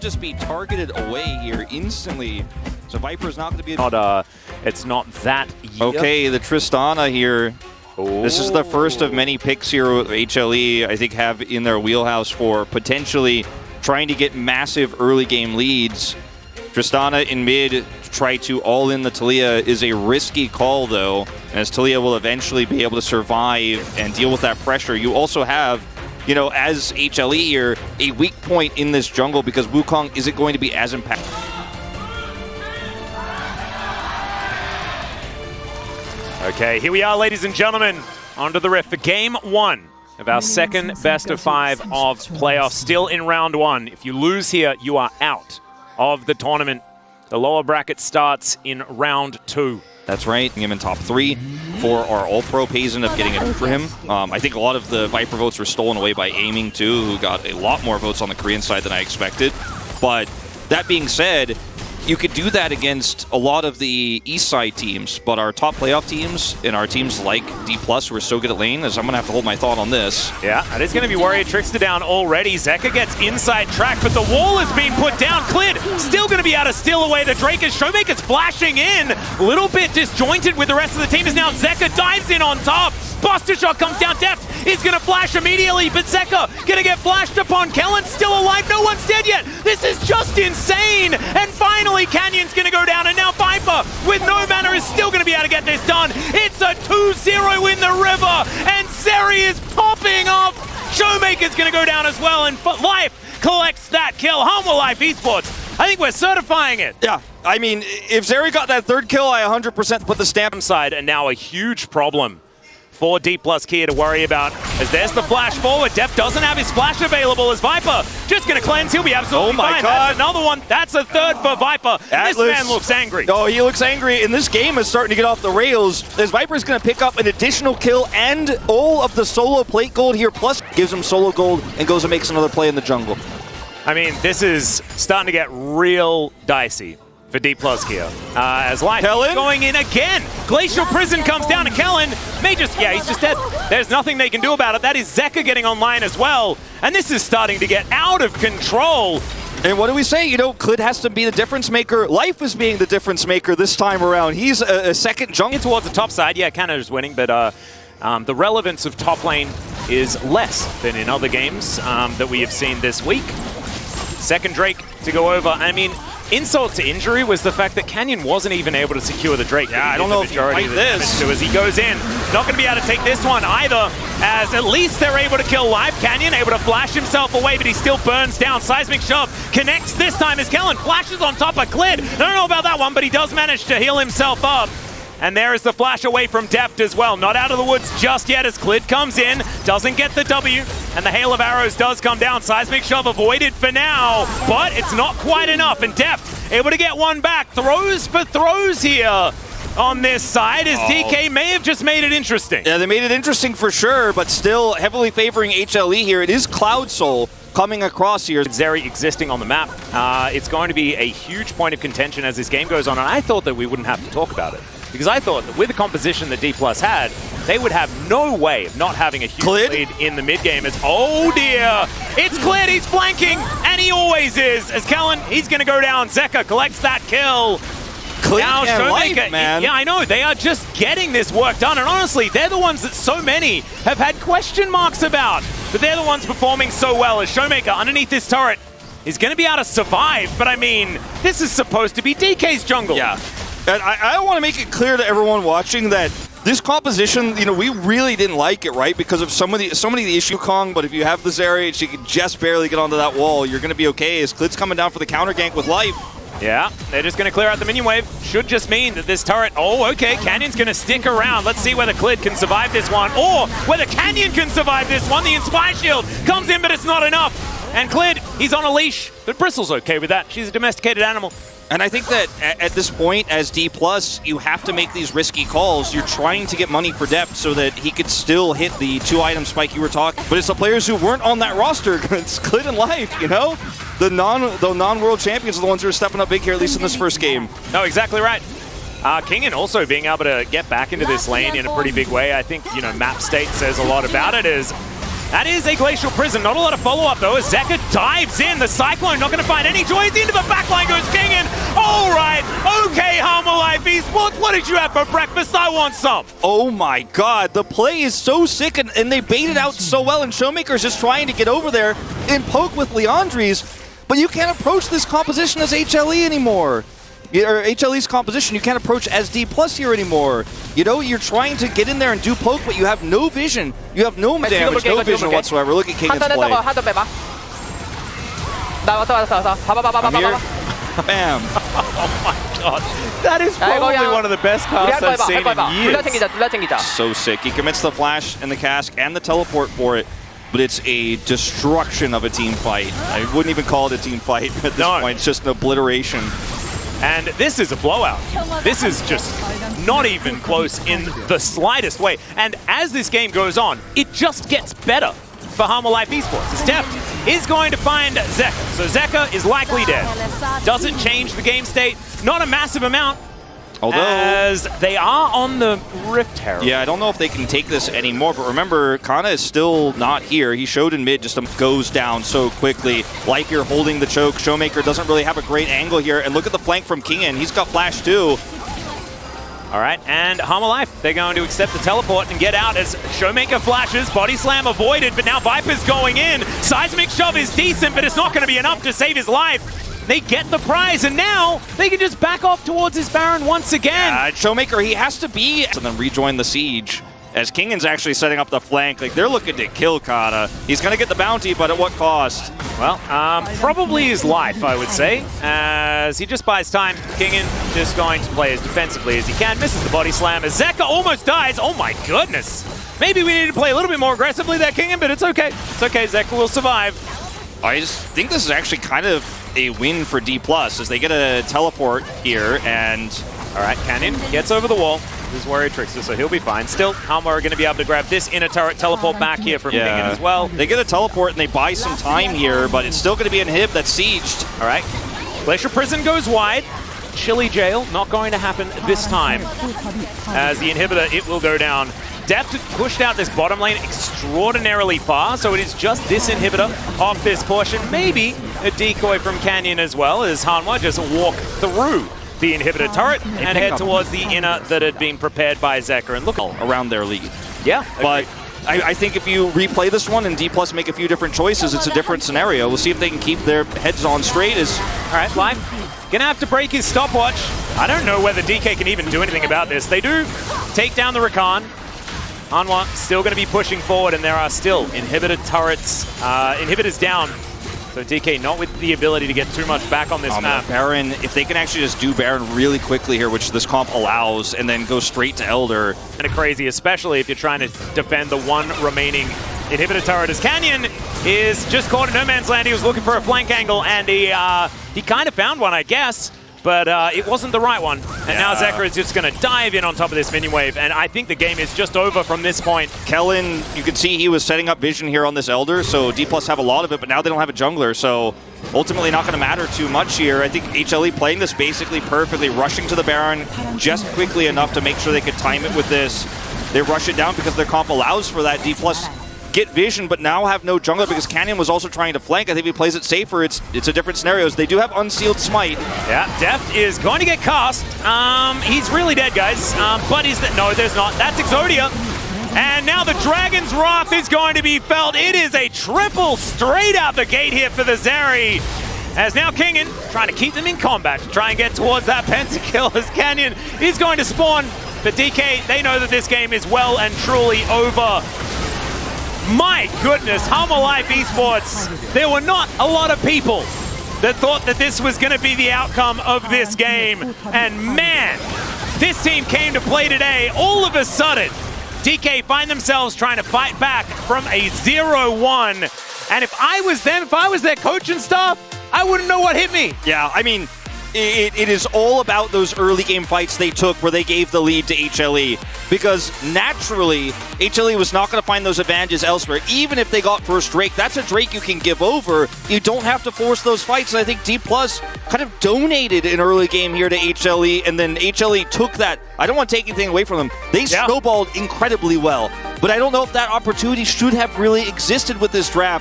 just be targeted away here instantly. So Viper's not going to be... It's not that year. Okay, the Tristana here. Ooh. This is the first of many picks here HLE, I think, have in their wheelhouse for potentially trying to get massive early game leads. Tristana in mid to try to all in the Taliyah is a risky call, though, as Taliyah will eventually be able to survive and deal with that pressure. You also have, you know, as HLE here, a weak point in this jungle because Wukong isn't going to be as impactful. Okay, here we are, ladies and gentlemen, onto the riff for game 1 of our second best of 5 of playoffs. Still in round 1. If you lose here, you are out of the tournament. The lower bracket starts in round 2. That's right. Him in top 3 for our All-Pro pays end up getting it for him. I think a lot of the Viper votes were stolen away by Aiming too, who got a lot more votes on the Korean side than I expected. But that being said, you could do that against a lot of the East side teams, but our top playoff teams and our teams like D+, who are so good at lane, as I'm going to have to hold my thought on this. Yeah, and it's going to be Warrior Trickster down already. Zeka gets inside track, but the wall is being put down. Clid still going to be able to steal away the Drake as Showmaker's flashing in. A little bit disjointed with the rest of the team as now Zeka dives in on top. Buster shot comes down depth. He's going to flash immediately, but Zeka going to get flashed upon. Kellen's still alive. No one's dead yet. This is just insane. And finally, Canyon's going to go down. And now Viper, with no mana, is still going to be able to get this done. It's a 2-0 in the river. And Zeri is popping off. Showmaker's going to go down as well. And Life collects that kill. Humble Life Esports. I think we're certifying it. Yeah. I mean, if Zeri got that third kill, I 100% put the stamp inside. And now a huge problem for D+ Kia to worry about, as there's the flash forward. Def doesn't have his flash available as Viper just going to cleanse. He'll be absolutely fine. God. That's another one. That's a third for Viper. This man looks angry. Oh, he looks angry, and this game is starting to get off the rails as Viper's going to pick up an additional kill and all of the solo plate gold here, plus gives him solo gold and goes and makes another play in the jungle. I mean, this is starting to get real dicey for D+ Kia. As Life going in again. Glacial Prison comes down to Kellen. May just, yeah, he's just dead. There's nothing they can do about it. That is Zeka getting online as well. And this is starting to get out of control. And what do we say? You know, Clid has to be the difference maker. Life is being the difference maker this time around. He's a second jungle. Towards the top side, yeah, Canada's winning, but the relevance of top lane is less than in other games that we have seen this week. Second Drake to go over. I mean, insult to injury was the fact that Canyon wasn't even able to secure the Drake. Yeah, I don't know if you fight this. As he goes in, not going to be able to take this one either, as at least they're able to kill Live. Canyon able to flash himself away, but he still burns down. Seismic Shove connects this time as Kellen flashes on top of Clid. I don't know about that one, but he does manage to heal himself up. And there is the flash away from Deft as well. Not out of the woods just yet as Clid comes in, doesn't get the W, and the hail of arrows does come down. Seismic Shove avoided for now, but it's not quite enough. And Deft able to get one back. Throws for throws here on this side, as DK may have just made it interesting. Yeah, they made it interesting for sure, but still heavily favoring HLE here. It is Cloud Soul coming across here. Zeri existing on the map. It's going to be a huge point of contention as this game goes on, and I thought that we wouldn't have to talk about it. Because I thought that with the composition that D+ had, they would have no way of not having a huge lead in the mid-game. As, oh dear, it's Clid, he's flanking, and he always is. As Kellen, he's going to go down. Zeka collects that kill. Now, Showmaker, man. Yeah, I know, they are just getting this work done, and honestly, they're the ones that so many have had question marks about. But they're the ones performing so well, as Showmaker underneath this turret is going to be able to survive. But I mean, this is supposed to be DK's jungle. Yeah. And I want to make it clear to everyone watching that this composition, you know, we really didn't like it, right? Because of so many of the issue Kong, but if you have the Zeri, she can just barely get onto that wall, you're going to be okay, as Clid's coming down for the counter gank with Life. Yeah, they're just going to clear out the minion wave. Should just mean that this turret, oh, okay, Canyon's going to stick around. Let's see whether Clid can survive this one, or whether Canyon can survive this one. The Inspire Shield comes in, but it's not enough. And Clid, he's on a leash, but Bristle's okay with that. She's a domesticated animal. And I think that at this point, as D+, you have to make these risky calls. You're trying to get money for depth so that he could still hit the 2-item spike you were talking. But it's the players who weren't on that roster. It's Clid and Life, you know? The non-world champions are the ones who are stepping up big here, at least in this first game. No, exactly right. KINGEN also being able to get back into this lane in a pretty big way. I think, you know, map state says a lot about it, as That is a Glacial Prison. Not a lot of follow-up, though, as Zeka dives in. The Cyclone not going to find any joys. Into the backline goes KINGEN. All right. Okay, Life Esports, what did you have for breakfast? I want some. Oh, my God. The play is so sick, and they baited out so well, and Showmaker's just trying to get over there and poke with Leandri's, but you can't approach this composition as HLE anymore. Or HLE's composition, you can't approach as D+ here anymore. You know, you're trying to get in there and do poke, but you have no vision. You have no damage, no vision whatsoever. Look at KINGEN's play. I'm here. Bam. Oh my God. That is probably one of the best casts I've seen in years. So sick. He commits the flash and the cask and the teleport for it, but it's a destruction of a team fight. I wouldn't even call it a team fight at this point. It's just an obliteration. And this is a blowout. This is just not even close in the slightest way. And as this game goes on, it just gets better for Life Esports. As Deft is going to find Zeka. So Zeka is likely dead. Doesn't change the game state. Not a massive amount. Although, as they are on the Rift Herald. Yeah, I don't know if they can take this anymore, but remember, Cada is still not here. He showed in mid, just goes down so quickly. Life here holding the choke. Showmaker doesn't really have a great angle here, and look at the flank from KINGEN. He's got flash too. All right, and Life, they're going to accept the teleport and get out as Showmaker flashes. Body slam avoided, but now Viper's going in. Seismic shove is decent, but it's not going to be enough to save his life. They get the prize, and now they can just back off towards his Baron once again. Showmaker, he has to be, and then rejoin the siege. As KINGEN's actually setting up the flank, like they're looking to kill Cada. He's going to get the bounty, but at what cost? Well, probably his life, I would say, as he just buys time. KINGEN just going to play as defensively as he can. Misses the body slam as Zeka almost dies. Oh my goodness. Maybe we need to play a little bit more aggressively there, KINGEN, but it's okay. It's okay, Zeka will survive. I just think this is actually kind of a win for D+, as they get a teleport here, and... All right, Canyon gets over the wall. This is where he tricks us, so he'll be fine. Still, Halma are going to be able to grab this inner turret teleport back here from KINGEN as well. They get a teleport and they buy some time here, but it's still going to be an inhib that's sieged. All right, Glacial Prison goes wide. Chilly Jail, not going to happen this time. As the inhibitor, it will go down. Deft pushed out this bottom lane extraordinarily far, so it is just this inhibitor off this portion. Maybe a decoy from Canyon as well, as Hanwha just walk through the inhibitor turret and head towards the inner that had been prepared by Zeka. And look around their lead. Yeah, but I think if you replay this one and D+ make a few different choices, it's a different scenario. We'll see if they can keep their heads on straight. All right, Life gonna have to break his stopwatch. I don't know whether DK can even do anything about this. They do take down the Rakan. Hanwha still going to be pushing forward, and there are still inhibitor turrets, inhibitors down. So DK not with the ability to get too much back on this map. Baron, if they can actually just do Baron really quickly here, which this comp allows, and then go straight to Elder. Kind of crazy, especially if you're trying to defend the one remaining inhibitor turret, as Canyon is just caught in no man's land. He was looking for a flank angle, and he kind of found one, I guess. But it wasn't the right one. And now Zeka is just going to dive in on top of this minion wave. And I think the game is just over from this point. Kellen, you can see he was setting up vision here on this Elder. So D+ have a lot of it, but now they don't have a jungler. So ultimately not going to matter too much here. I think HLE playing this basically perfectly, rushing to the Baron just quickly enough to make sure they could time it with this. They rush it down because their comp allows for that. D+ get vision, but now have no jungler because Canyon was also trying to flank. I think if he plays it safer, it's a different scenarios. They do have unsealed smite. Yeah, Deft is going to get cast. He's really dead, guys. But no, there's not. That's Exodia. And now the Dragon's Wrath is going to be felt. It is a triple straight out the gate here for the Zeri. As now KINGEN trying to keep them in combat to try and get towards that pentakill as Canyon is going to spawn. But DK, they know that this game is well and truly over. My goodness, Life Esports, there were not a lot of people that thought that this was going to be the outcome of this game. And man, this team came to play today. All of a sudden, DK find themselves trying to fight back from a 0-1. And if I was them, if I was their coach and stuff, I wouldn't know what hit me. Yeah, I mean, it is all about those early game fights they took where they gave the lead to HLE, because naturally HLE was not going to find those advantages elsewhere. Even if they got first Drake, that's a Drake you can give over. You don't have to force those fights, and I think D+ kind of donated an early game here to HLE, and then HLE took that. I don't want to take anything away from them. They snowballed incredibly well. But I don't know if that opportunity should have really existed with this draft.